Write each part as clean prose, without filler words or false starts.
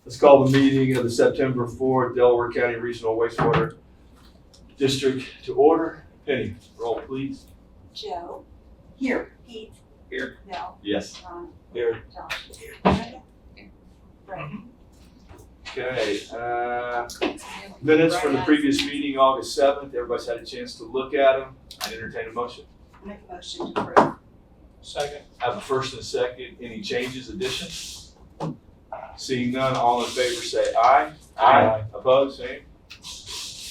Let's call the meeting of the September 4th Delaware County Regional Wastewater District to order. Penny, roll please. Joe. Here. Pete. Here. Bill. Yes. Ron. Here. Josh. Brenda. Brett. Okay, minutes from the previous meeting, August 7th. Everybody's had a chance to look at them. I entertain a motion. Make a motion to approve. Second. I have a first and a second. Any changes, additions? Seeing none, all in favor say aye. Aye. Opposed, same.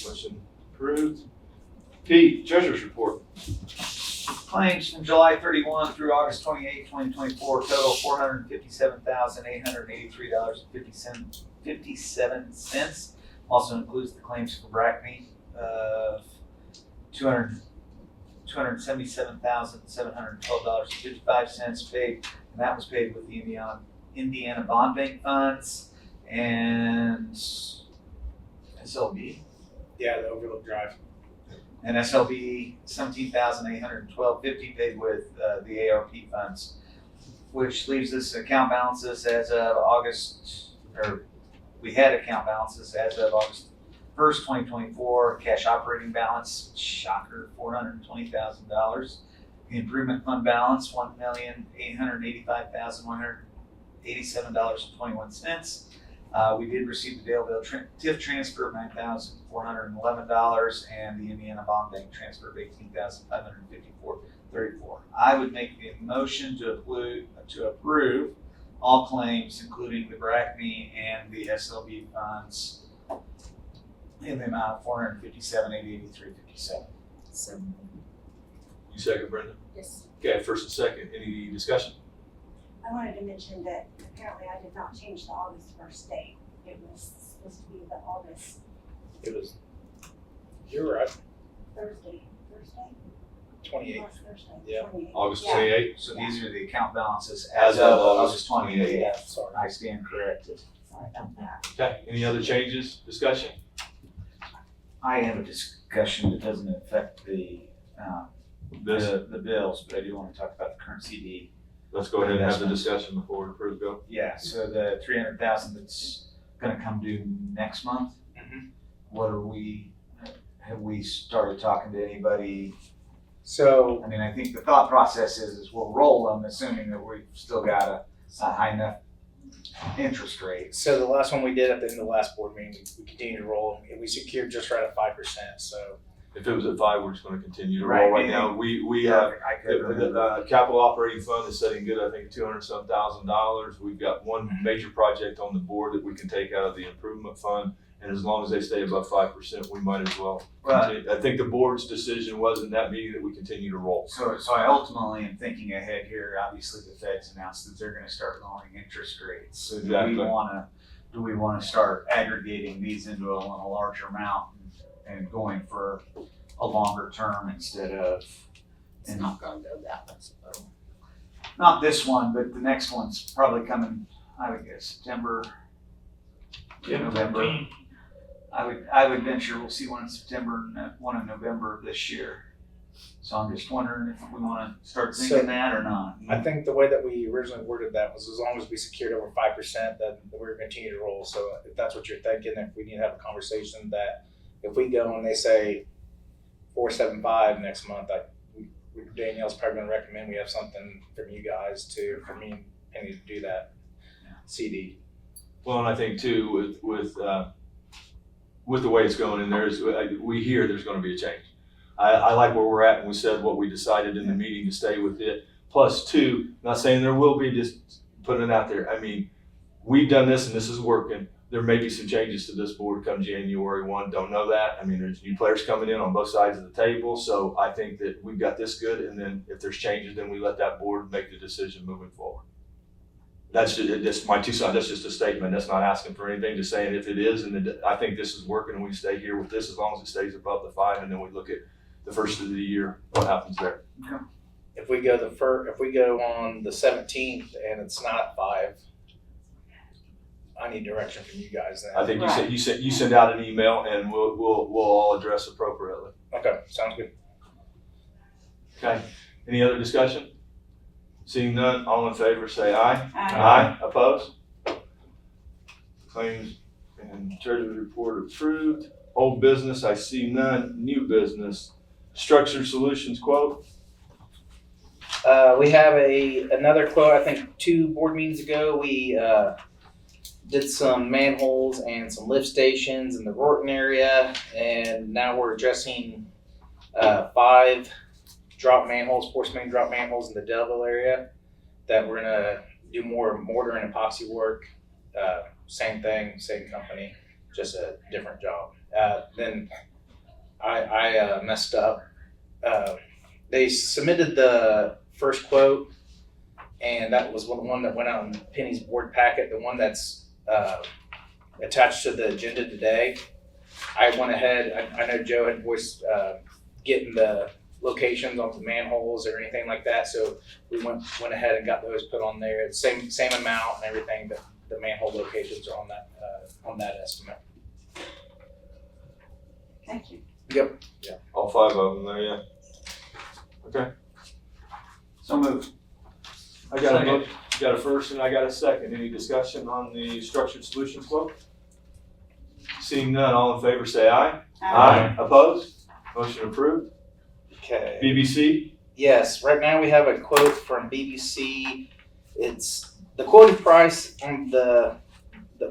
Motion approved. Pete, treasurer's report. Claims from July 31 through August 28, 2024 total $457,883.57. Also includes the claims for Brackney of $277,712.55 paid, and that was paid with the Indiana Bond Bank funds and SLB. Yeah, the Overlook Drive. And SLB $17,812.50 paid with the ARP funds, which leaves us account balances as of August 1st, 2024. Cash operating balance, shocker, $420,000. The improvement fund balance, $1,885,187.21. We did receive the Daleville TIF transfer of $9,411 and the Indiana Bond Bank transfer of $18,554.34. I would make the motion to approve all claims, including the Brackney and the SLB funds, in the amount of $457,883.57. So. You second, Brenda? Yes. Okay, first and second. Any discussion? I wanted to mention that apparently I did not change the August 1st date. It was supposed to be the August It was, you're right, Thursday. 28. Last Thursday. Yeah. 28th. August Yeah. 28th. So these are the account balances As as of of August August 28th. Yeah, sorry. I stand corrected. Sorry about that. Okay, any other changes, discussion? I have a discussion that doesn't affect the bills, but I do want to talk about the current CD. Let's go ahead and have the discussion before we approve, Bill. Yeah, so the $300,000 that's gonna come due next month. Mhm. What have we started talking to anybody? So, I mean, I think the thought process is we'll roll them, assuming that we've still got a high enough interest rate. so the last one we did at the end of the last board meeting, we continued to roll, and we secured just right at 5%, so. If it was at 5, we're just gonna continue to Right, roll right and- now. We have, I could remember. the capital operating fund is setting good, I think $200,000. We've got one major project on the board that we can take out of the improvement fund. And as long as they stay above 5%, we might as well continue. I think the board's decision was in that meeting that we continue to roll. So I ultimately am thinking ahead here. Obviously, the Fed's announced that they're gonna start lowering interest rates. So do we wanna start aggregating these into a larger amount and going for a longer term instead of? It's not gonna go that much. Not this one, but the next one's probably coming, I would guess, September, November. I would venture we'll see one in September and one in November of this year. So I'm just wondering if we wanna start thinking that or not. I think the way that we originally worded that was as long as we secured over 5%, then we're gonna continue to roll. So if that's what you're thinking, if we need to have a conversation that if we go and they say 475 next month, Danielle's probably gonna recommend we have something from you guys for me and Penny to do that CD. Well, and I think too, with the way it's going in there, we hear there's gonna be a change. I like where we're at, and we said what we decided in the meeting to stay with it. Plus two, not saying there will be, just putting it out there. I mean, we've done this and this is working. There may be some changes to this board come January 1, don't know that. I mean, there's new players coming in on both sides of the table, so I think that we've got this good, and then if there's changes, then we let that board make the decision moving forward. That's just my 2 cents, that's just a statement, that's not asking for anything, just saying if it is, and I think this is working, and we stay here with this as long as it stays above the 5, and then we look at the first of the year, what happens there. If we go on the 17th and it's not 5, I need direction from you guys then. I think you send out an email, and we'll all address appropriately. Okay, sounds good. Okay, any other discussion? Seeing none, all in favor say aye. Aye. Opposed? Claims and treasurer's report approved. Old business, I see none. New business, Structured Solutions quote. We have another quote. I think 2 board meetings ago, we did some manholes and some lift stations in the Rorton area, and now we're addressing 5 drop manholes, force main drop manholes in the Delaware area. That we're gonna do more mortar and epoxy work. Same thing, same company, just a different job. Then I messed up. They submitted the first quote, and that was one that went out in Penny's board packet, the one that's attached to the agenda today. I went ahead, I know Joe had voiced getting the locations on the manholes or anything like that, so we went ahead and got those put on there. Same amount and everything, but the manhole locations are on that estimate. Thank you. Yep. All 5 of them there, yeah. Okay. So moved. I got a first and I got a second. Any discussion on the Structured Solutions quote? Seeing none, all in favor say aye. Opposed? Motion approved. Okay. BBC? Yes, right now we have a quote from BBC. It's the quoted price on the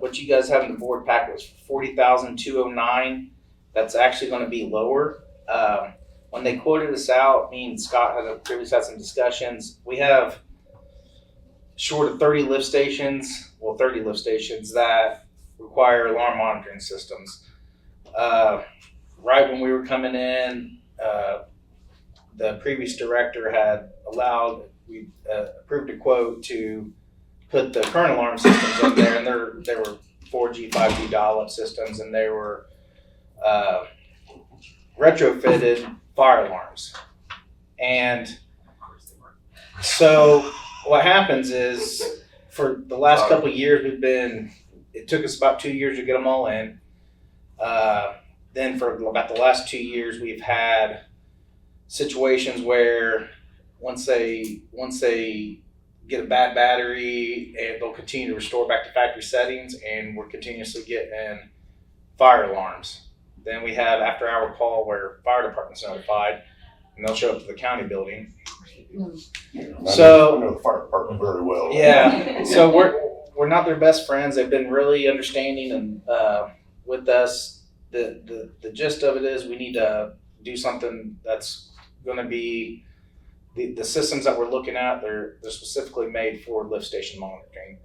what you guys have in the board packet was $40,209. That's actually going to be lower. When they quoted us out, me and Scott previously had some discussions. We have short of 30 lift stations that require alarm monitoring systems. Right when we were coming in, the previous director had approved a quote to put the current alarm systems up there, and they were 4G, 5G dial-up systems, and they were retrofitted fire alarms. And so what happens is, for the last couple of years, it took us about 2 years to get them all in. Then for about the last 2 years, we've had situations where once they get a bad battery, and they'll continue to restore back to factory settings, and we're continuously getting fire alarms. Then we have after hour call where fire department's notified, and they'll show up to the county building. So I know the fire department very well. yeah, so we're not their best friends. They've been really understanding and with us. The gist of it is we need to do something that's going to be the systems that we're looking at. They're specifically made for lift station monitoring,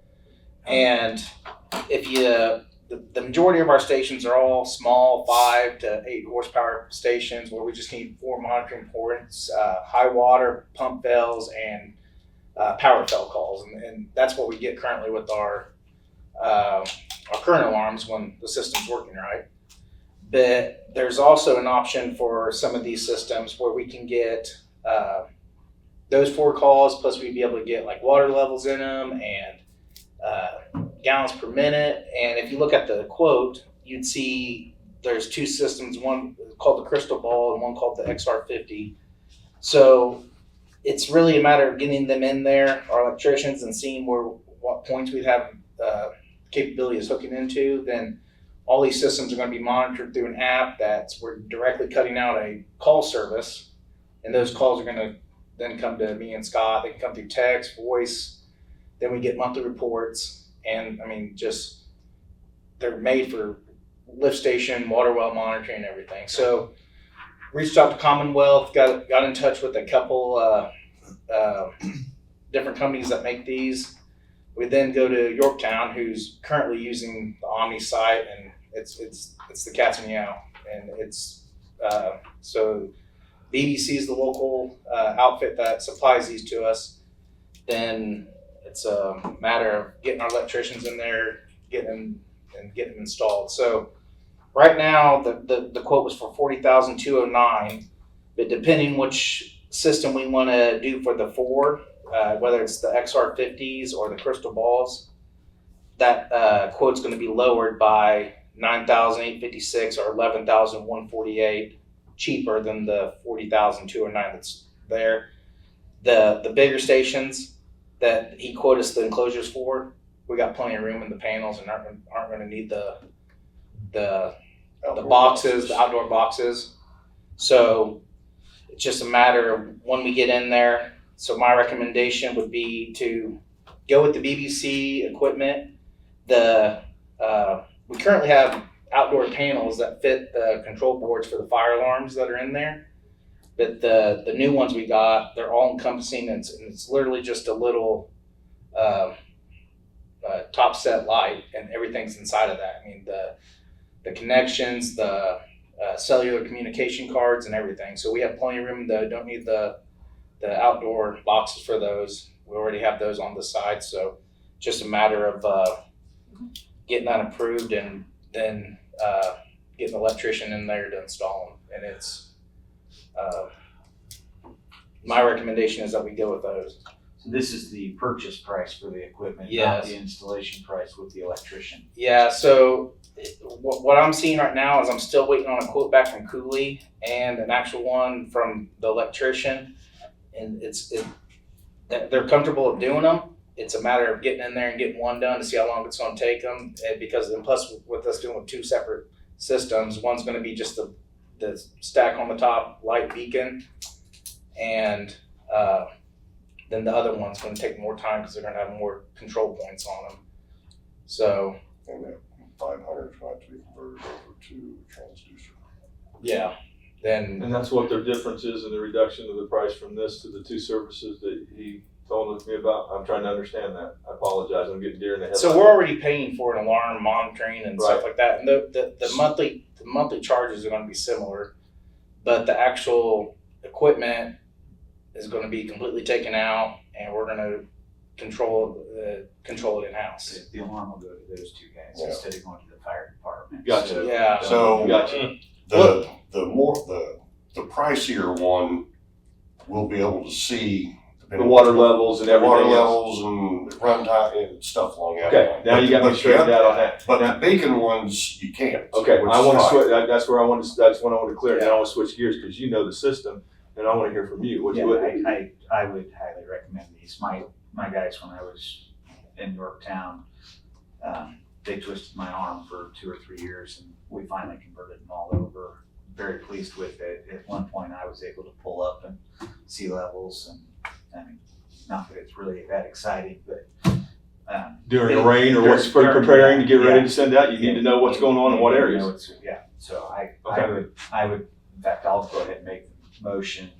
and if the majority of our stations are all small 5 to 8 horsepower stations where we just need 4 monitoring ports, high water, pump fails, and power fail calls, and that's what we get currently with our current alarms when the system's working right. But there's also an option for some of these systems where we can get those 4 calls, plus we'd be able to get like water levels in them and gallons per minute. And if you look at the quote, you'd see there's 2 systems, one called the Crystal Ball and one called the XR50. So it's really a matter of getting them in there, our electricians, and seeing what points we'd have capability is hooking into. Then all these systems are going to be monitored through an app we're directly cutting out a call service, and those calls are going to then come to me and Scott. They can come through text, voice. Then we get monthly reports. And I mean, they're made for lift station, water well monitoring, and everything. So reached out to Commonwealth, got in touch with a couple different companies that make these. We then go to Yorktown, who's currently using the Omni site, and it's the cat's meow. And it's so BBC is the local outfit that supplies these to us. Then it's a matter of getting our electricians in there, getting them installed. So right now, the quote was for $40,209, but depending which system we want to do for the 4, whether it's the XR50s or the Crystal Balls, that quote's going to be lowered by $9,856 or $11,148 cheaper than the $40,209 that's there. The bigger stations that he quoted us the enclosures for, we got plenty of room in the panels and aren't gonna need the boxes, the outdoor boxes. So it's just a matter of when we get in there. So my recommendation would be to go with the BBC equipment. We currently have outdoor panels that fit the control boards for the fire alarms that are in there. But the new ones we got, they're all encompassing, and it's literally just a little top set light, and everything's inside of that. I mean, the connections, the cellular communication cards, and everything. So we have plenty of room. Don't need the outdoor boxes for those. We already have those on the side. So just a matter of getting that approved and then getting an electrician in there to install them. And it's my recommendation is that we go with those. So this is the purchase price for the equipment, not Yes. the installation price with the electrician. Yeah, so what I'm seeing right now is I'm still waiting on a quote back from Cooley and an actual one from the electrician. And they're comfortable with doing them. It's a matter of getting in there and getting one done to see how long it's going to take them. And plus with us doing with two separate systems, one's going to be just the stack on the top light beacon, and then the other one's going to take more time because they're going to have more control points on them. So And that 500 is going to be converted over to transducer. yeah, then And that's what their difference is in the reduction of the price from this to the two services that he told me about. I'm trying to understand that. I apologize. I'm getting deer in the headlights. so we're already paying for an alarm monitoring and stuff Right. like that. And the monthly charges are going to be similar, but the actual equipment is going to be completely taken out, and we're going to control it in house. The alarm will go to those two guys Yeah. instead of going to the fire department. Gotcha. So- Yeah. So Gotcha. the pricier one, we'll be able to see The water levels and the water everything else. levels and runtime and stuff along that Okay, line. now you got me But straightened the out on that. But Now- the beacon ones, you can't. Okay, which I is want to fine. switch, that's where I want to, that's when I want to clear it. Now I want to switch gears because you know the system and I want to hear from you. What Yeah, you, I would highly recommend these. My guys, when I was in Yorktown, they twisted my arm for 2 or 3 years, and we finally converted them all over. Very pleased with it. At one point, I was able to pull up and see levels, and I mean, not that it's really that exciting, but during the rain or what's During- preparing to get ready yeah. to send out, you need to know what's going on in what areas. Yeah, so I Okay. would, in fact, I'll go ahead and make the motion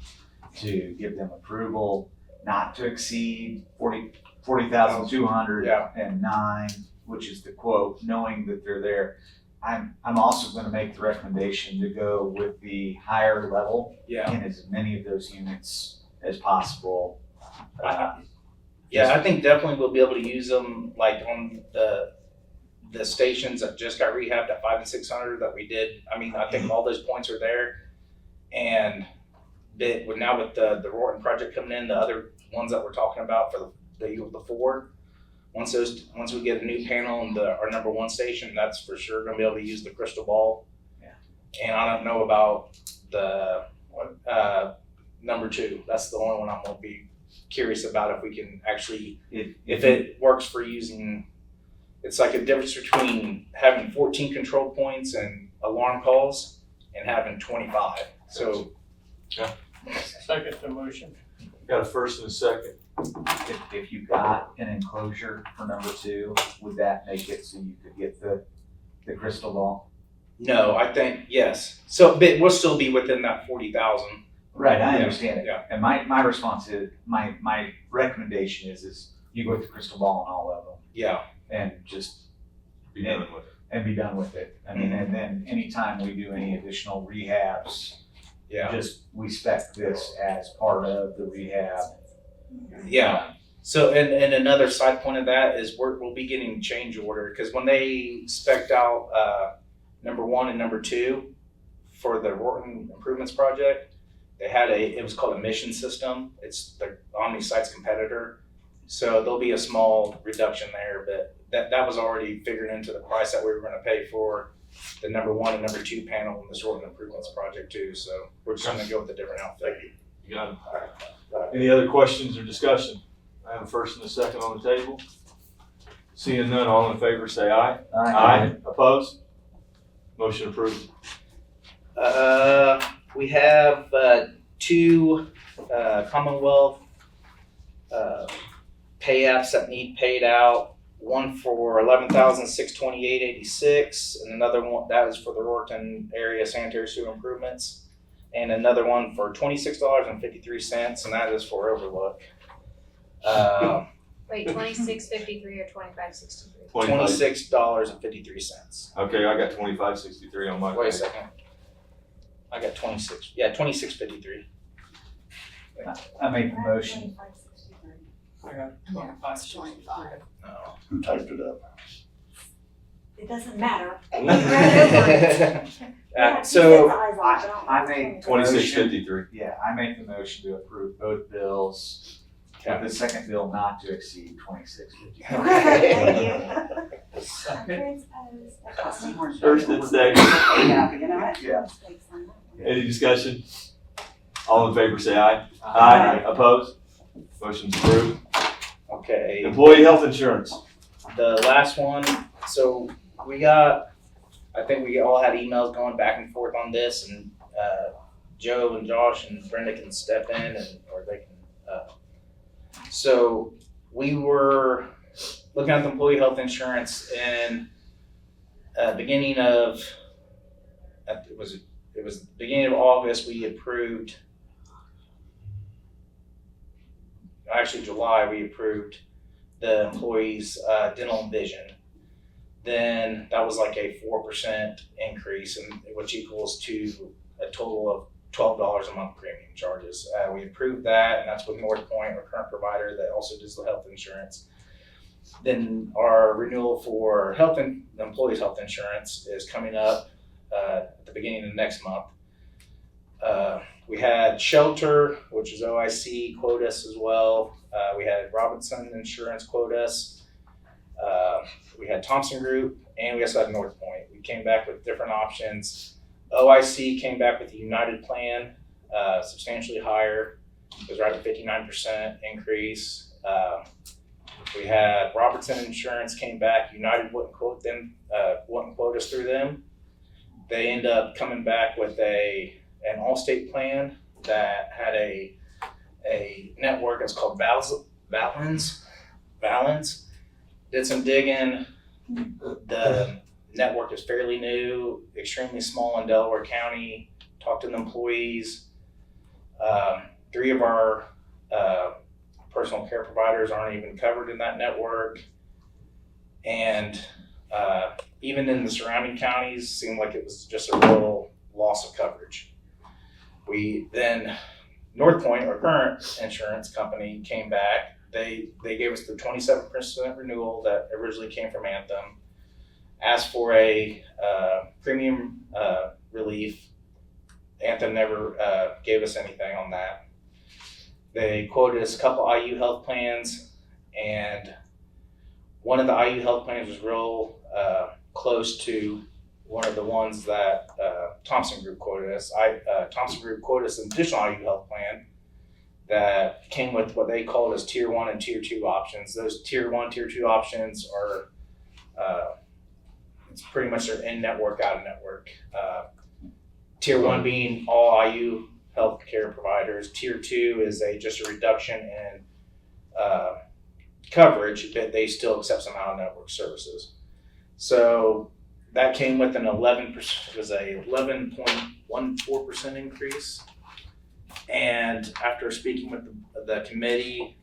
to give them approval not to exceed 40,209, which is the quote, knowing that they're there. I'm also gonna make the recommendation to go with the higher level Yeah. in as many of those units as possible. Yeah, I think definitely we'll be able to use them like on the stations that just got rehabbed at 500 and 600 that we did. I mean, I think all those points are there, and now with the Rorton project coming in, the other ones that we're talking about for the 4, once we get a new panel in our number 1 station, that's for sure gonna be able to use the crystal ball. Yeah. And I don't know about the number 2. That's the only one I'm gonna be curious about if we can actually, if it works for using. It's like a difference between having 14 control points and alarm calls and having 25. So Second the motion. Got a first and a second. If you got an enclosure for number 2, would that make it so you could get the crystal ball? no, I think yes. So but we'll still be within that 40,000. Right, I Yeah, understand it. yeah. And my response is, my recommendation is you go with the crystal ball on all of them Yeah. and just Be done with it. and be done with it. I mean, and then anytime we do any additional rehabs, Yeah. just we spec this as part of the rehab. Yeah. So and another side point of that is we'll be getting change order because when they spec'd out number 1 and number 2 for the Rorton Improvements Project, they had it was called a mission system. It's the OmniSite's competitor. So there'll be a small reduction there, but that was already figured into the price that we were gonna pay for the number 1 and number 2 panel in this Rorton Improvements Project too. So we're just gonna go with a different outfit. You got it. Any other questions or discussion? I have a first and a second on the table. Seeing none, all in favor, say aye. Aye. Opposed? Motion approved. We have, two, Commonwealth, pay apps that need paid out. One for $11,628.86, and another one, that is for the Rorton area sanitary sewer improvements. And another one for $26.53, and that is for Overlook. Wait, 26.53 or 25.63? $26.53. Okay, I got 2563 on my. Wait a second. I got 26. Yeah, 26.53. I make the motion. 2563. I got 25. No. Who typed it up? It doesn't matter. So, I I make 2653. Yeah, I make the motion to approve both bills, with the second bill not to exceed 26.50. First and second. Yeah. Any discussion? All in favor, say aye. Aye. Opposed? Motion's approved. Okay. Employee health insurance. The last one, so we got, I think we all had emails going back and forth on this, and Joe and Josh and Brenda can step in, and or they can. So we were looking at the employee health insurance in beginning of it was beginning of August. We approved. Actually, July we approved the employees' dental and vision. Then that was like a 4% increase, which equals to a total of $12 a month premium charges. We approved that, and that's with North Point, our current provider that also does the health insurance. Then our renewal for employees' health insurance is coming up at the beginning of next month. We had Shelter, which is OIC, quote us as well. We had Robinson Insurance quote us. We had Thompson Group, and we also had North Point. We came back with different options. OIC came back with the United plan, substantially higher. It was right at 59% increase. We had Robertson Insurance came back. United wouldn't quote us through them. They end up coming back with an Allstate plan that had a network that's called Balance. Did some digging. The network is fairly new, extremely small in Delaware County. Talked to the employees. 3 of our personal care providers aren't even covered in that network. And even in the surrounding counties, seemed like it was just a real loss of coverage. North Point, our current insurance company, came back. They gave us the 27% renewal that originally came from Anthem. Asked for a premium relief. Anthem never gave us anything on that. They quoted us a couple IU health plans, and one of the IU health plans was real close to one of the ones that Thompson Group quoted us. Thompson Group quoted us an additional IU health plan that came with what they called as tier 1 and tier 2 options. Those tier 1, tier 2 options are it's pretty much their in-network, out-of-network. Tier 1 being all IU healthcare providers. Tier 2 is just a reduction in coverage, but they still accept some out-of-network services. So that came with an 11%, it was a 11.14% increase. And after speaking with the committee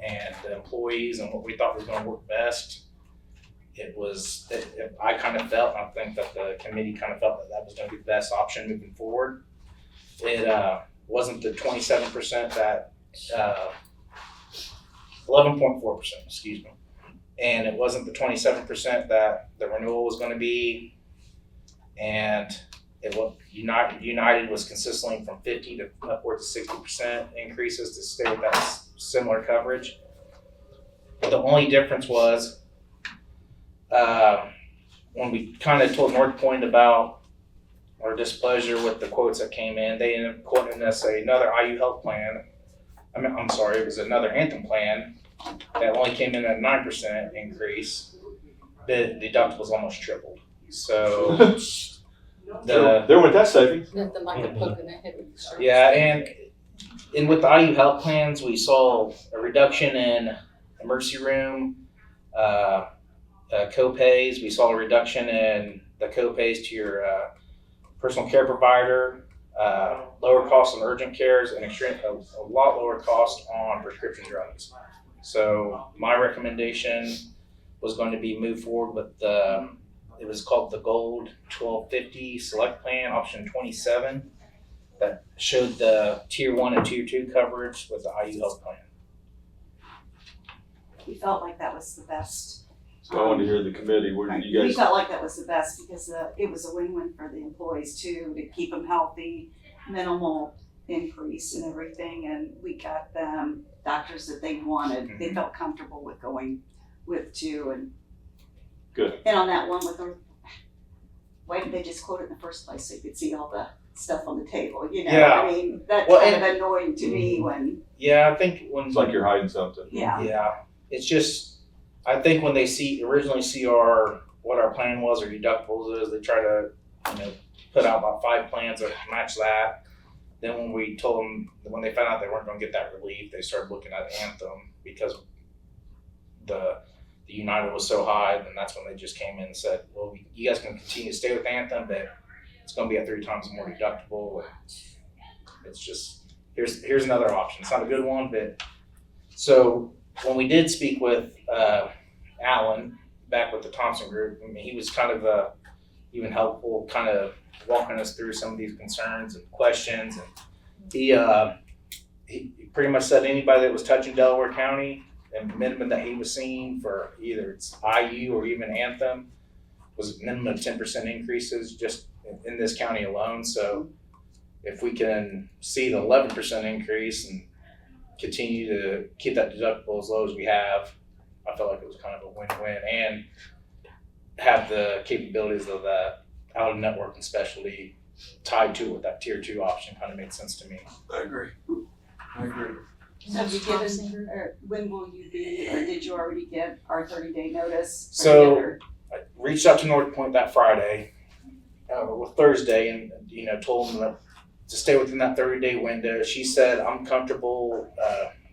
and the employees and what we thought was going to work best, I kind of felt, and I think that the committee kind of felt that was going to be the best option moving forward. It wasn't the 27% that, 11.4%, excuse me. And it wasn't the 27% that the renewal was going to be. And United was consistently from 50 to upwards of 60% increases to stay with that similar coverage. The only difference was when we kind of told North Point about our displeasure with the quotes that came in, they ended up quoting us another IU health plan. It was another Anthem plan that only came in at 9% increase. the deductibles almost tripled. So There went that savings. Nothing like a poke in the head with the sharp. yeah, and with the IU health plans, we saw a reduction in emergency room co-pays. We saw a reduction in the co-pays to your personal care provider, lower cost on urgent cares, and a lot lower cost on prescription drugs. So my recommendation was going to be move forward with it was called the Gold 1250 Select Plan, option 27, that showed the tier 1 and tier 2 coverage with the IU health plan. We felt like that was the best. So I wanted to hear the committee, where did you We guys, felt like that was the best because it was a win-win for the employees too, to keep them healthy, minimal increase and everything, and we got them doctors that they wanted. They felt comfortable with going with too, and Good. And on that one with the, why didn't they just quote it in the first place so you could see all the stuff on the table, you know? Yeah. I mean, that's Well, kind of annoying to me when, Yeah, I think when it's like you're hiding something. yeah. it's just, I think when they originally see what our plan was or deductibles is, they try to, put out about 5 plans that match that. Then when we told them, when they found out they weren't gonna get that relief, they started looking at Anthem because the United was so high, then that's when they just came in and said, well, you guys can continue to stay with Anthem, but it's gonna be at 3 times more deductible. It's just, here's another option. It's not a good one, but, so when we did speak with Alan, back with the Thompson Group, I mean, he was kind of even helpful, kind of walking us through some of these concerns and questions, and he pretty much said anybody that was touching Delaware County, and minimum that he was seeing for either it's IU or even Anthem was a minimum of 10% increases just in this county alone. So if we can see the 11% increase and continue to keep that deductible as low as we have, I felt like it was kind of a win-win, and have the capabilities of that out of network and specialty tied to it with that tier 2 option kind of made sense to me. I agree. So have you given, or when will you be, or did you already give our 30-day notice? So I reached out to North Point that Friday, or Thursday, and told them that to stay within that 30-day window. She said, I'm comfortable,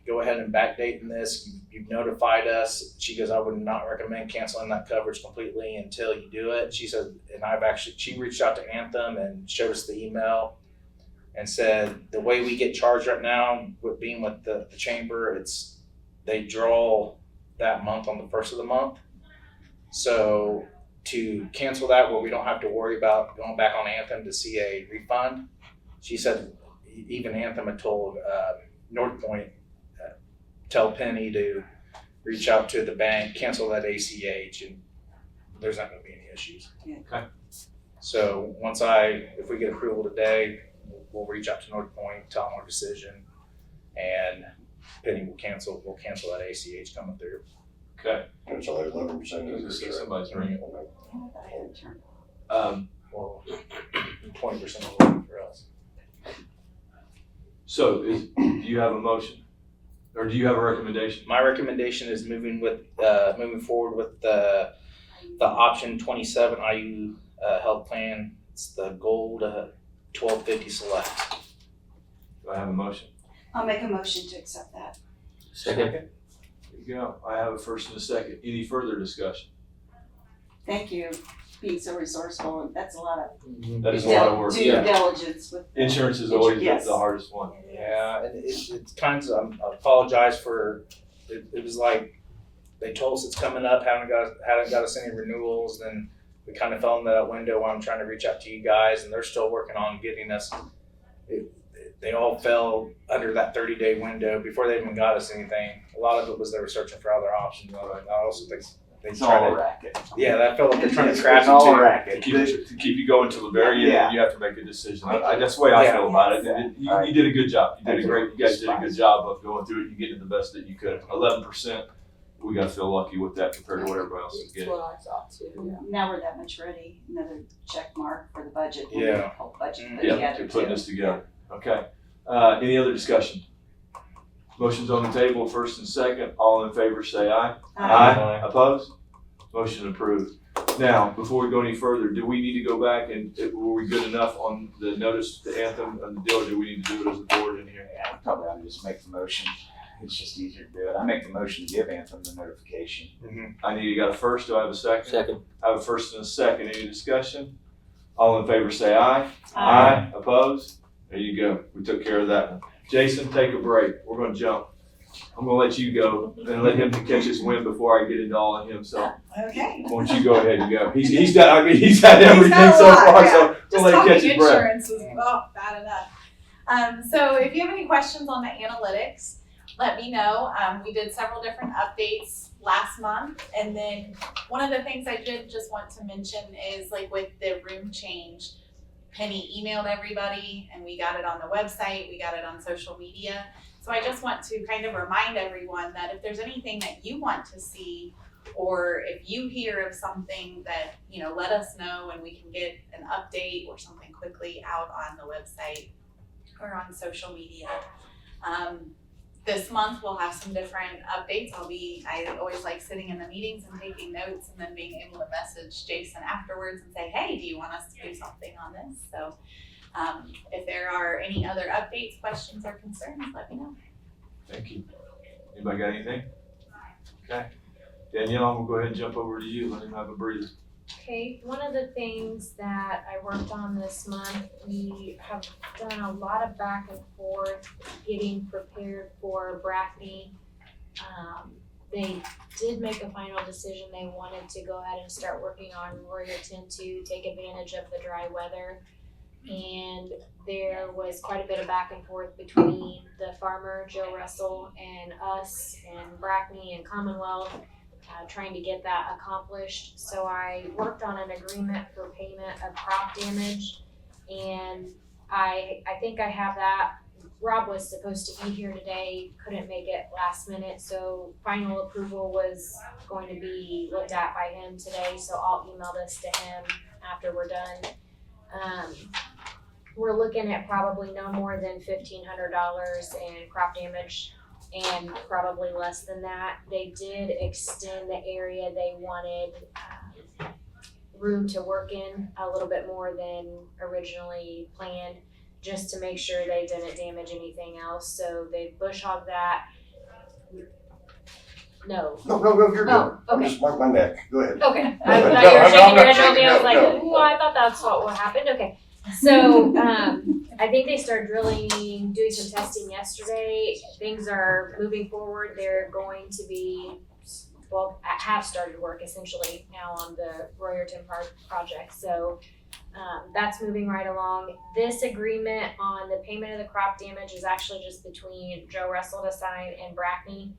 go ahead and backdating this. You've notified us. She goes, I would not recommend canceling that coverage completely until you do it. She said, and she reached out to Anthem and showed us the email and said, the way we get charged right now, with being with the chamber, they draw that month on the first of the month. So to cancel that where we don't have to worry about going back on Anthem to see a refund, she said even Anthem had told North Point, tell Penny to reach out to the bank, cancel that ACH, and there's not gonna be any issues. Yeah. Okay. So if we get approval today, we'll reach out to North Point, tell them our decision, and Penny will cancel that ACH coming through. Okay. It's only 11% I was gonna interest say rate. somebody's ringing. I had it turned Well, 20% of for us. So do you have a motion? Or do you have a recommendation? My recommendation is moving forward with the option 27 IU health plan. It's the Gold 1250 Select. Do I have a motion? I'll make a motion to accept that. Second. There you go. I have a first and a second. Any further discussion? Thank you, being so resourceful, and that's a lot of That is a lot of work. due Yeah. diligence with. Insurance is always Yes. the hardest one. Yeah, and it's kind of, I apologize for, it was like, they told us it's coming up, hadn't got us any renewals, then we kind of fell into that window while I'm trying to reach out to you guys, and they're still working on getting us, they all fell under that 30-day window before they even got us anything. A lot of it was they were searching for other options. I also think they tried to, racket. yeah, that felt like they're trying to trap It's all you a too. racket. To keep you going till the very end, Yeah. you have to make a decision. That's the way I feel about it. Yeah. You did a good job. You guys did a good job of going through it and getting the best that you could. 11%, we gotta feel lucky with that compared to what everybody else is That's getting. what I thought too, yeah. Now we're that much ready, another check mark for the budget. Yeah. Whole budget put Yeah, together to putting too. this together. Okay. Any other discussion? Motion's on the table, first and second. All in favor say aye. Opposed? Motion approved. Now, before we go any further, do we need to go back and, were we good enough on the notice, the anthem and the deal, or do we need to do it as a board in here? Yeah, I probably ought to just make the motion. It's just easier to do it. I make the motion to give Anthem the notification. I need, you got a first, do I have a second? Second. I have a first and a second, any discussion? All in favor say aye. Aye. Opposed? There you go, we took care of that one. Jason, take a break, we're gonna jump. I'm gonna let you go and let him catch his wind before I get into all of him, so Okay. why don't you go ahead and go. He's got everything He's got a so lot, far, yeah. so we'll let him catch his breath. Insurance was bad enough. So if you have any questions on the analytics, let me know. We did several different updates last month, and then one of the things I did just want to mention is like with the room change, Penny emailed everybody and we got it on the website, we got it on social media. So I just want to kind of remind everyone that if there's anything that you want to see, or if you hear of something that, you know, let us know and we can get an update or something quickly out on the website or on social media. This month we'll have some different updates. I always like sitting in the meetings and taking notes and then being able to message Jason afterwards and say, hey, do you want us to do something on this? So if there are any other updates, questions, or concerns, let me know. Thank you. Anybody got anything? Okay. Danielle, I'm gonna go ahead and jump over to you, let him have a breather. Okay, one of the things that I worked on this month, we have done a lot of back and forth getting prepared for Brackney. They did make a final decision. They wanted to go ahead and start working on Royerton to take advantage of the dry weather. And there was quite a bit of back and forth between the farmer, Joe Russell, and us and Brackney and Commonwealth, trying to get that accomplished. So I worked on an agreement for payment of crop damage, and I think I have that. Rob was supposed to be here today, couldn't make it last minute, so final approval was going to be looked at by him today, so I'll email this to him after we're done. We're looking at probably no more than $1,500 in crop damage, and probably less than that. They did extend the area they wanted room to work in a little bit more than originally planned, just to make sure they didn't damage anything else. So they bush hogged that. No. No, you're good. Oh, I'm okay. just mark my neck. Go ahead. Okay, No, I thought no, you were I'm shaking your not head at me, I was like, shaking, no. ooh, I thought that's what happened, okay. So, I think they started doing some testing yesterday. Things are moving forward. They're going to be, well, have started work essentially now on the Royerton project. So, that's moving right along. This agreement on the payment of the crop damage is actually just between Joe Russell to sign and Brackney,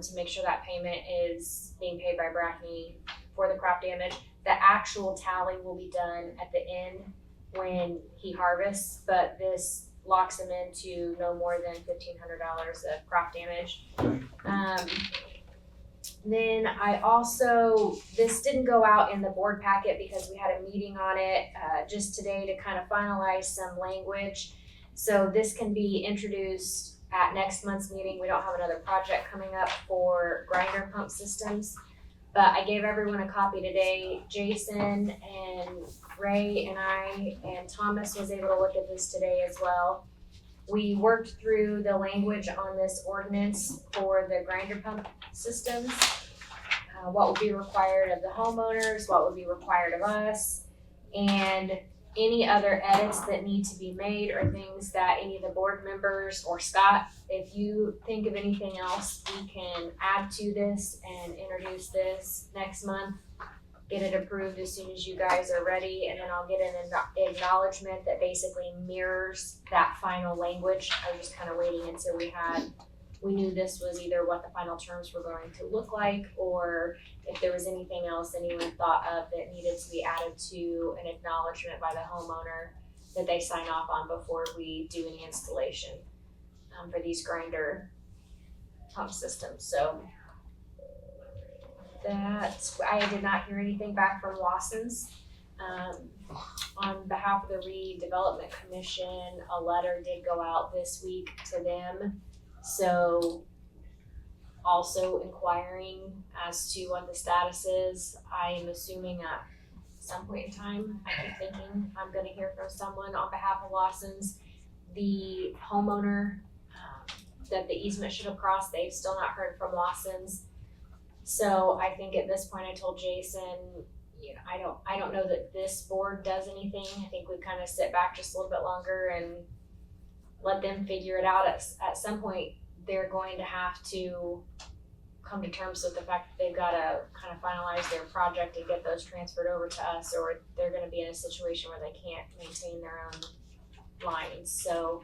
to make sure that payment is being paid by Brackney for the crop damage. The actual tally will be done at the end when he harvests, but this locks him into no more than $1,500 of crop damage. Then I also, this didn't go out in the board packet because we had a meeting on it just today to kind of finalize some language. So this can be introduced at next month's meeting. We don't have another project coming up for grinder pump systems, but I gave everyone a copy today. Jason and Ray and I and Thomas was able to look at this today as well. We worked through the language on this ordinance for the grinder pump systems, what would be required of the homeowners, what would be required of us, and any other edits that need to be made or things that any of the board members or Scott, if you think of anything else, we can add to this and introduce this next month. Get it approved as soon as you guys are ready, and then I'll get an acknowledgement that basically mirrors that final language. I was just kind of waiting until we knew this was either what the final terms were going to look like, or if there was anything else anyone thought of that needed to be added to an acknowledgement by the homeowner that they sign off on before we do any installation for these grinder pump systems. So I did not hear anything back from Lawson's. On behalf of the Redevelopment Commission, a letter did go out this week to them. So also inquiring as to what the status is. I am assuming at some point in time, I keep thinking I'm gonna hear from someone on behalf of Lawson's. The homeowner, that the easement should have crossed, they've still not heard from Lawson's. So I think at this point, I told Jason, you know, I don't know that this board does anything. I think we kind of sit back just a little bit longer and let them figure it out. At some point, they're going to have to come to terms with the fact that they've got to kind of finalize their project and get those transferred over to us, or they're going to be in a situation where they can't maintain their own lines. So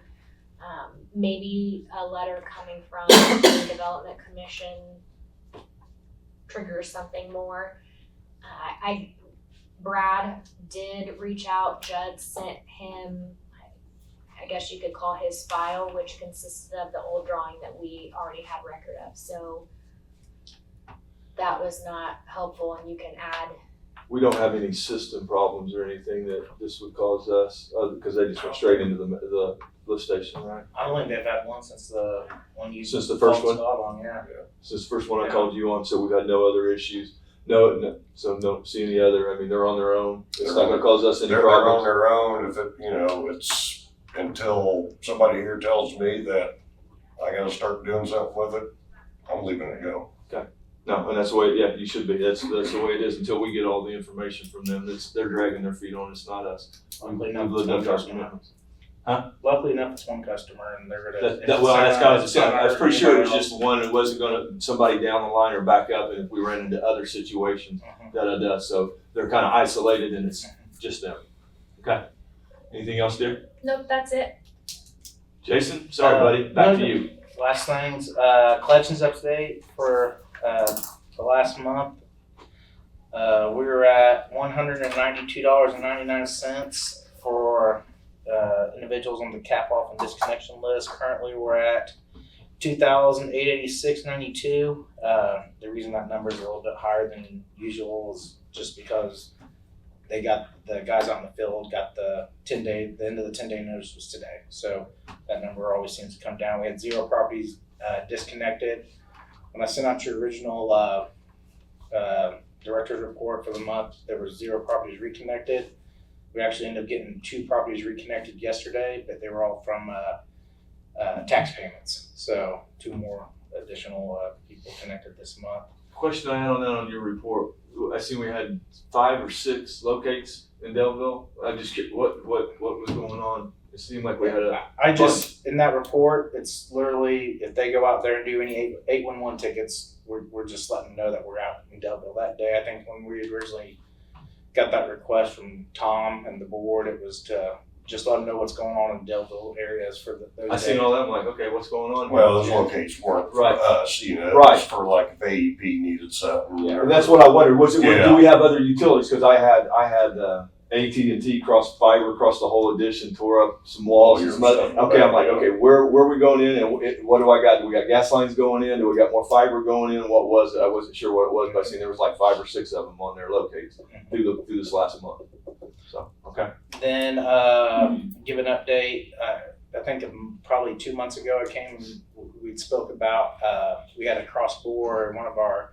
maybe a letter coming from the Development Commission triggers something more. Brad did reach out. Judd sent him, I guess you could call his file, which consisted of the old drawing that we already had record of. So that was not helpful, and you can add. We don't have any system problems or anything that this would cause us, because they just went straight into the lift station, right? I don't think they've had one since the one you. Since the first one? On, yeah. Since the first one I called you on, so we've had no other issues. No, so don't see any other. I mean, they're on their own. It's not gonna cause us any They're on problems. their own. If it, it's until somebody here tells me that I gotta start doing something with it, I'm leaving it go. No, and that's the way, yeah, you should be. That's the way it is until we get all the information from them. They're dragging their feet on. It's not us. Luckily We've enough, lived it's one up to our customer. commitments. Luckily enough, it's one customer, and they're gonna. Well, that's kind of, I was pretty sure it was just one. It wasn't gonna, somebody down the line or back up, and if we ran into other situations, so they're kind of isolated and it's just them. Okay. Anything else, dear? Nope, that's it. Jason? Sorry, buddy. Back no, to you. Last things, collections update for the last month. We were at $192.99 for individuals on the cap off and disconnection list. Currently, we're at $2,886.92. The reason that number is a little bit higher than usual is just because they got the guys out in the field got the end of the 10-day notice was today. So that number always seems to come down. We had 0 properties disconnected. When I sent out your original director's report for the month, there were 0 properties reconnected. We actually ended up getting 2 properties reconnected yesterday, but they were all from tax payments. So 2 more additional people connected this month. Question I had on that on your report. I see we had 5 or 6 locates in Delville. I just get what was going on. It seemed like we had I just, in that report, it's literally, if they go out there and do any 811 tickets, we're just letting them know that we're out in Delville that day. I think when we originally got that request from Tom and the board, it was to just let them know what's going on in Delville areas for those I days. seen all that. I'm like, okay, what's going on? Well, those locates weren't for Right. us, it Right. was for like if AEP needed something. Yeah, and that's what I wondered. Was it? Yeah. Do we have other utilities? Because I had AT&T cross fiber across the whole addition, tore up some walls. and some other- Okay, I'm like, okay, where are we going in, and what do I got? Do we got gas lines going in? Do we got more fiber going in? What was it? I wasn't sure what it was, but I seen there was like 5 or 6 of them on their locates through this last month. So okay. Then give an update. I think probably 2 months ago I came. We spoke about we had a cross bore in one of our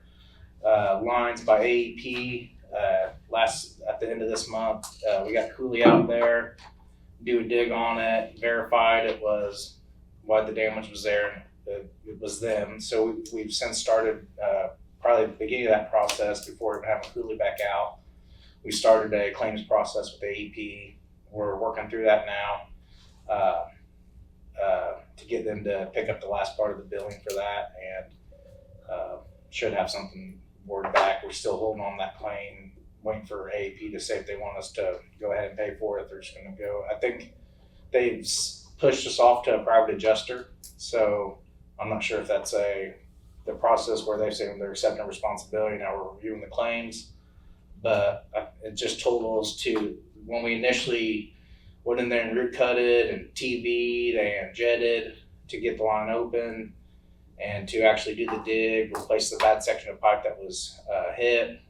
lines by AEP. At the end of this month, we got Cooley out there, do a dig on it, verified it was why the damage was there. It was them. So we've since started probably the beginning of that process before even having Cooley back out. We started a claims process with AEP. We're working through that now to get them to pick up the last part of the billing for that, and should have something word back. We're still holding on that claim, waiting for AEP to say if they want us to go ahead and pay for it. They're just going to go. I think they've pushed us off to a private adjuster, so I'm not sure if that's the process where they're saying they're accepting responsibility. Now we're reviewing the claims. But it just totals to when we initially went in there and root cutted and TV'd and jetted to get the line open and to actually do the dig, replace the bad section of pipe that was hit,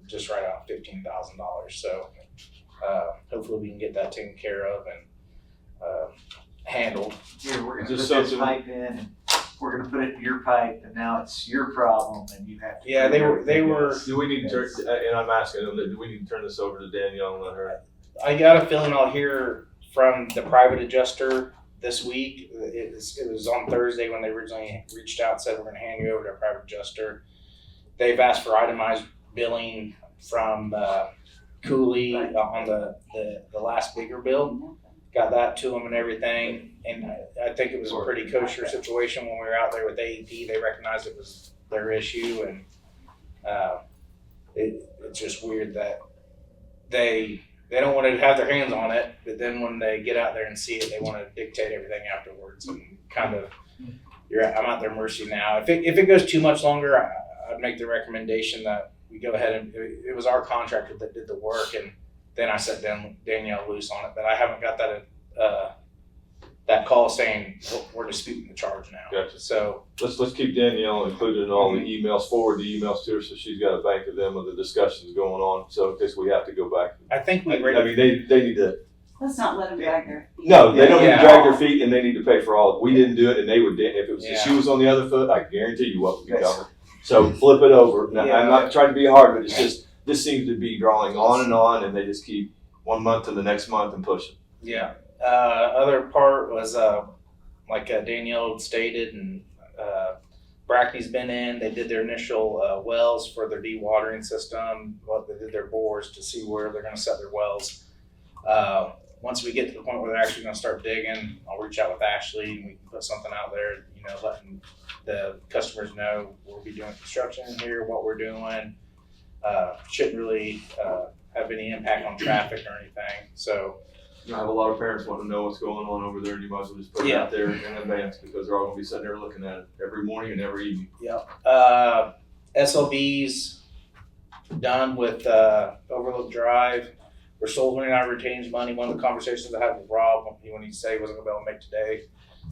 just right out $15,000. So hopefully we can get that taken care of and handled. Here, we're gonna Just put this something- pipe in and we're gonna put it in your pipe and now it's your problem and you have to. Yeah, they were, Do we need to turn, and I'm asking them, do we need to turn this over to Danielle and let her? I got a feeling I'll hear from the private adjuster this week. It was on Thursday when they originally reached out and said, we're gonna hand you over to a private adjuster. They've asked for itemized billing from Cooley on the last bigger bill. Got that to them and everything. And I think it was a pretty kosher situation when we were out there with AEP. They recognized it was their issue, and it's just weird that they don't want to have their hands on it, but then when they get out there and see it, they want to dictate everything afterwards, and kind of, I'm at their mercy now. If it goes too much longer, I'd make the recommendation that we go ahead and, it was our contractor that did the work, and then I set Danielle loose on it, but I haven't got that call saying we're disputing the charge now. Gotcha. So Let's keep Danielle included in all the emails, forward the emails to her, so she's got a bank of them of the discussions going on, so in case we have to go back. I think I mean, they need to, Let's not let them drag their feet. no, they don't need to Yeah. drag their feet, and they need to pay for all, we didn't do it, and they would, if it was, if she Yeah. was on the other foot, I guarantee you what would be covered. So flip it over. Now, I'm not trying to be hard, but it's just, this seems to be drawing on, and they just keep 1 month to the next month and pushing. yeah. Other part was like Danielle stated, and Brackney's been in. They did their initial wells for their dewatering system. They did their bores to see where they're going to set their wells. Once we get to the point where they're actually going to start digging, I'll reach out with Ashley and we can put something out there, letting the customers know we'll be doing construction in here, what we're doing. Shouldn't really have any impact on traffic or anything. So I have a lot of parents want to know what's going on over there, and you might as well just put it out there in advance, because they're all gonna be sitting there looking at it every morning and every evening. Yep. SLB's done with Overlook Drive. We're still holding our retained money. One of the conversations I had with Rob when he said he wasn't gonna be able to make today,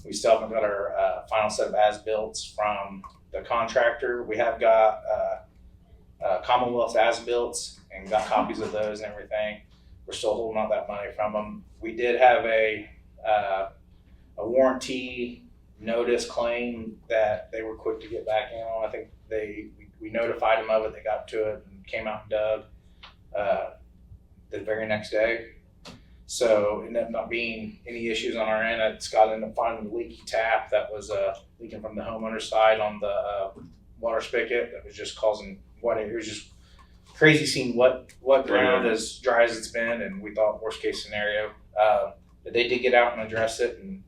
we still haven't got our final set of as-builts from the contractor. We have got Commonwealth as-builts and got copies of those and everything. We're still holding out that money from them. We did have a warranty notice claim that they were quick to get back in on. I think we notified them of it. They got to it and came out and dug the very next day. So it ended up not being any issues on our end. Scott ended up finding the leaky tap that was leaking from the homeowner's side on the water spigot that was just causing it was just crazy seeing what ground as dry as it's been, and we thought worst case scenario. But they did get out and address it and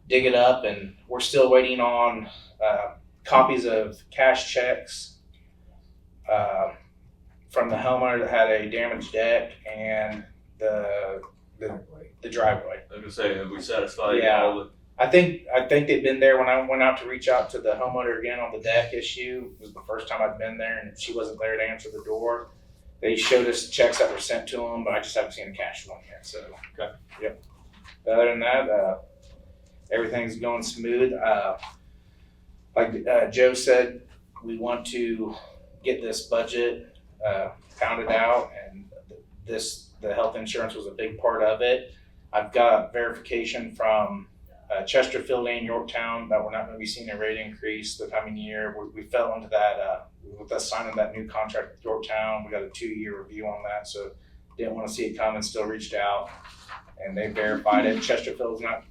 dig it up, and we're still waiting on copies of cash checks from the homeowner that had a damaged deck and the driveway. I was gonna say, have we satisfied Yeah. all the? I think they've been there. When I went out to reach out to the homeowner again on the deck issue, it was the first time I'd been there, and she wasn't there to answer the door. They showed us checks that were sent to them, but I just haven't seen a cash one yet. So, Okay. Yep. Other than that, everything's going smooth. Like Joe said, we want to get this budget pounded out, and the health insurance was a big part of it. I've got verification from Chesterfield and Yorktown that we're not going to be seeing a rate increase the coming year. We fell into that with us signing that new contract with Yorktown. We got a 2-year review on that, so didn't want to see it come and still reached out, and they verified it. Chesterfield's not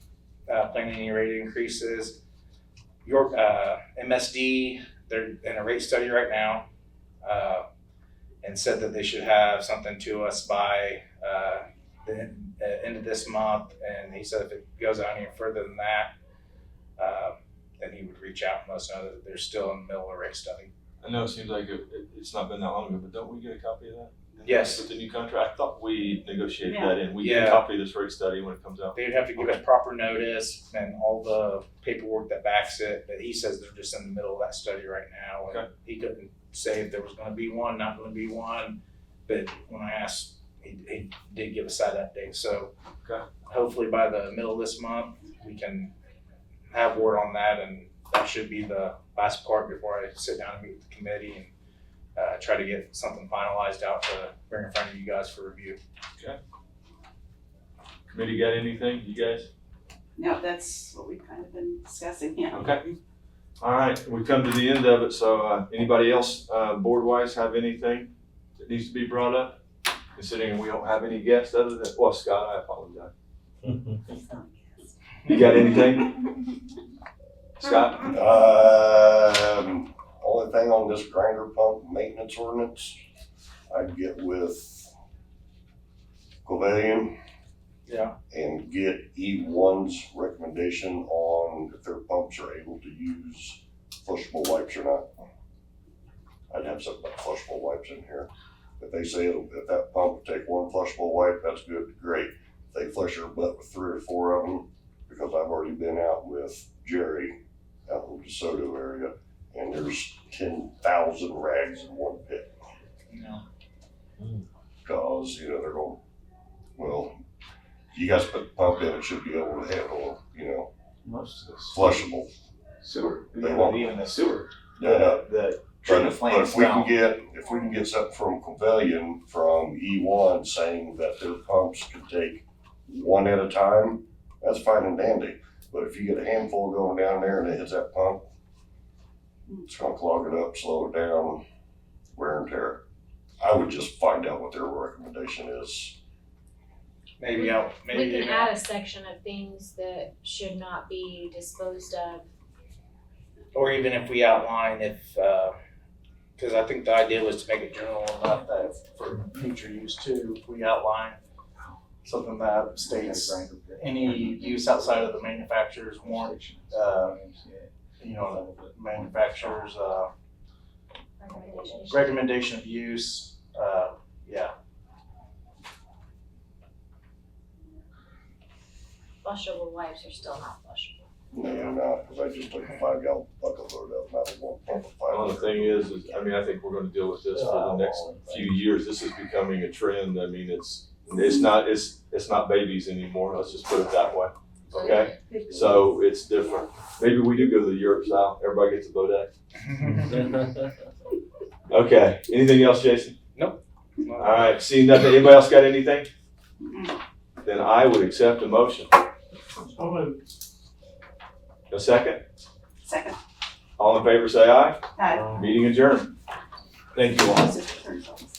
planning any rate increases. York MSD, they're in a rate study right now, and said that they should have something to us by the end of this month, and he said if it goes out any further than that, then he would reach out and let us know that they're still in the middle of a rate study. I know it seems like it's not been that long ago, but don't we get a copy of that? Yes. With the new contract, I thought we negotiated Yeah. that in. We get a Yeah. copy of this rate study when it comes out. They'd have to give us proper notice and all the paperwork that backs it, but he says they're just in the middle of that study right now. And Okay. he couldn't say if there was gonna be one, not gonna be one, but when I asked, he did give us that update, so. Okay. Hopefully by the middle of this month, we can have word on that, and that should be the last part before I sit down and meet with the committee and try to get something finalized out to bring in front of you guys for review. Committee got anything, you guys? No, that's what we've kind of been discussing, yeah. Okay. All right, we've come to the end of it, so, anybody else, board-wise have anything that needs to be brought up? Considering we don't have any guests other than, well, Scott, I apologize. You got anything? Scott? Only thing on this grinder pump maintenance ordinance, I'd get with Quavalian. Yeah. And get E1's recommendation on if their pumps are able to use flushable wipes or not. I'd have something like flushable wipes in here. If they say if that pump will take one flushable wipe, that's good, great. If they flush their butt with 3 or 4 of them, because I've already been out with Jerry out in the DeSoto area, and there's 10,000 rags in one pit. No. Cause, they're going, well, you guys put the pump in, it should be able to handle, Most of this flushable. sewer, They won't. even the sewer, Yeah. the But treatment if plants we can don't. if we can get something from Quavalian, from E1 saying that their pumps can take one at a time, that's fine and dandy. But if you get a handful going down there and it hits that pump, it's gonna clog it up, slow it down, wear and tear. I would just find out what their recommendation is. Maybe We maybe. can add a section of things that should not be disposed of. Or even if we outline because I think the idea was to make it general enough that for future use too, if we outline something that states any use outside of the manufacturer's warrant, manufacturer's Recommendation. recommendation of use, yeah. Flushable wipes are still not flushable. No, they're not, because I just took a 5-gallon bucket load out, not one pump of 5. Well, the thing is, I think we're gonna deal with this for the next few years. This is becoming a trend. I mean, it's not babies anymore. Let's just put it that way. Okay? So it's different. Maybe we do go to the Europe style. Everybody gets a Bodak. Okay. Anything else, Jason? Nope. All right. Seeing nothing, anybody else got anything? Then I would accept a motion. A second? Second. All in favor, say aye. Aye. Meeting adjourned. Thank you all. This is return policy.